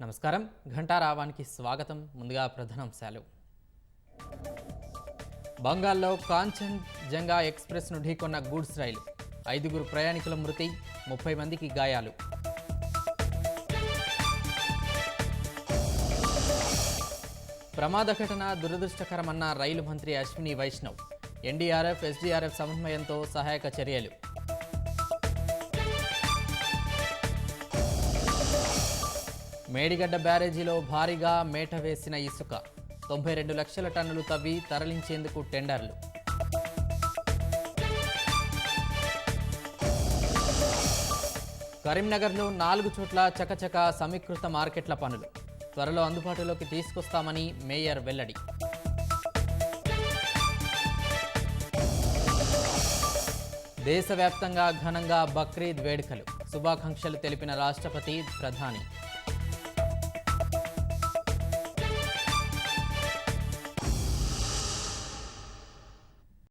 నమస్కారం. ఘంటారావానికి స్వాగతం. ముందుగా ప్రధానాంశాలు. బంగాల్లో కాంచన్జంగా ఎక్స్ప్రెస్ను ఢీకొన్న గూడ్స్ రైలు, 5గురు ప్రయాణికుల మృతి, 30 మందికి గాయాలు. ప్రమాద ఘటన దురదృష్టకరమన్న రైలు మంత్రి అశ్విని వైష్ణవ్. ఎన్డీఆర్ఎఫ్, ఎస్డీఆర్ఎఫ్ సమన్వయంతో సహాయక చర్యలు. మేడిగడ్డ బ్యారేజీలో భారీగా మేట వేసిన ఇసుక, 92 లక్షల టన్నులు తవ్వి తరలించేందుకు టెండర్లు. కరీంనగర్లో 4 చోట్ల చకచక సమీకృత మార్కెట్ల పనులు త్వరలో అందుబాటులోకి తీసుకొస్తామని మేయర్ వెల్లడి. దేశవ్యాప్తంగా ఘనంగా బక్రీద్ వేడుకలు, శుభాకాంక్షలు తెలిపిన రాష్ట్రపతి, ప్రధాని.